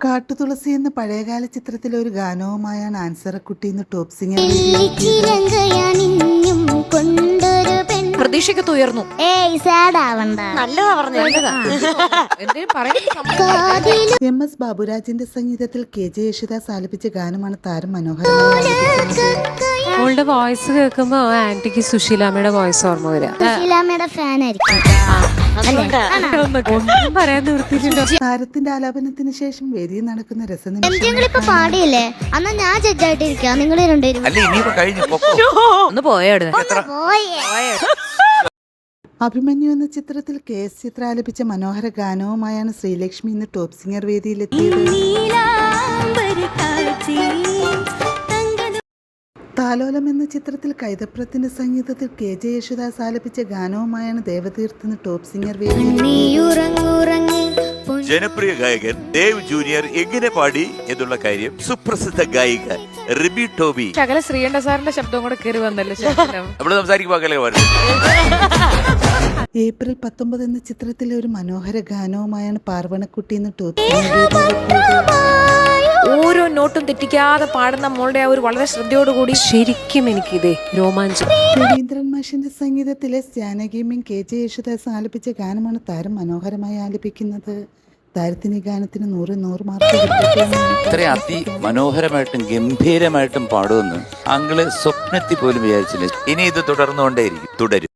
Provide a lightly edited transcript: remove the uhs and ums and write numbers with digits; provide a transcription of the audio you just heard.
കാട്ടുതുളസി എന്ന പഴയകാല ചിത്രത്തിലെ ഒരു ഗാനവുമായാണ് ആൻസറക്കുട്ടി എന്ന് ടോപ്പ് സിംഗർ പ്രതീക്ഷയ്ക്ക് ഉയർന്നു. MS ബാബുരാജിന്റെ സംഗീതത്തിൽ KJ യേശുദാസ് ആലപിച്ച ഗാനമാണ് താരം മനോഹരമായി. അവളുടെ വോയിസ് കേൾക്കുമ്പോ ആന്റിക്ക് സുശീലാമ്മയുടെ വോയിസ് ഓർമ്മ വരിക. സുശീലാമ്മയുടെ ഫാൻ ആയിരിക്കും. ഒന്നും പറയാൻ നിർത്തിയില്ലല്ലോ. താരത്തിന്റെ ആലാപനത്തിന് ശേഷം വേദിയിൽ നടക്കുന്ന രസനിമിഷം പാടിയില്ലേ അന്ന് ഞാൻ ജഡ്ജായിട്ടിരിക്കാം. നിങ്ങൾ രണ്ടുപേരും ഒന്ന് പോയോട്. അഭിമന്യു എന്ന ചിത്രത്തിൽ KS ചിത്ര ആലപിച്ച മനോഹര ഗാനവുമായാണ് ശ്രീലക്ഷ്മി ഇന്ന് ടോപ്പ് സിംഗർ വേദിയിലെത്തിയത്. താലോലം എന്ന ചിത്രത്തിൽ കൈതപ്രത്തിന്റെ സംഗീതത്തിൽ KJ യേശുദാസ് ആലപിച്ച ഗാനവുമായാണ് ദേവതീർത്ത് ഇന്ന് ടോപ്പ് സിംഗർ വേദിയിൽ. ജനപ്രിയ ഗായകൻ ദേവ് ജൂനിയർ എങ്ങനെ പാടി എന്നുള്ള കാര്യം സുപ്രസിദ്ധ ഗായിക റിബി ടോബി ശകല ശ്രീകണ്ഠ സാറിന്റെ ശബ്ദം കൂടെ കയറി വന്നല്ലോ. അവിടെ സംസാരിക്കുമ്പോൾ ഏപ്രിൽ 19 എന്ന ചിത്രത്തിലെ ഒരു മനോഹര ഗാനവുമായാണ് പാർവണക്കുട്ടി ഇന്ന് ടോപ്പ് സിംഗർ. ഓരോ നോട്ടും തെറ്റിക്കാതെ പാടുന്ന മോളുടെ ആ ഒരു വളരെ ശ്രദ്ധയോടുകൂടി ശരിക്കും എനിക്കിതേ രോമാഞ്ചം. രവീന്ദ്രൻ മാഷിന്റെ സംഗീതത്തിലെ ജാനകിയും KJ യേശുദാസ് ആലപിച്ച ഗാനമാണ് താരം മനോഹരമായി ആലപിക്കുന്നത്. താരത്തിന് ഈ ഗാനത്തിന് 100 മാർക്ക്. ഇത്രയും അതിമനോഹരമായിട്ടും ഗംഭീരമായിട്ടും പാടുമെന്ന് അങ്ങള് സ്വപ്നത്തിൽ പോലും വിചാരിച്ചില്ല. ഇനി ഇത് തുടർന്നുകൊണ്ടേയിരിക്കും, തുടരും.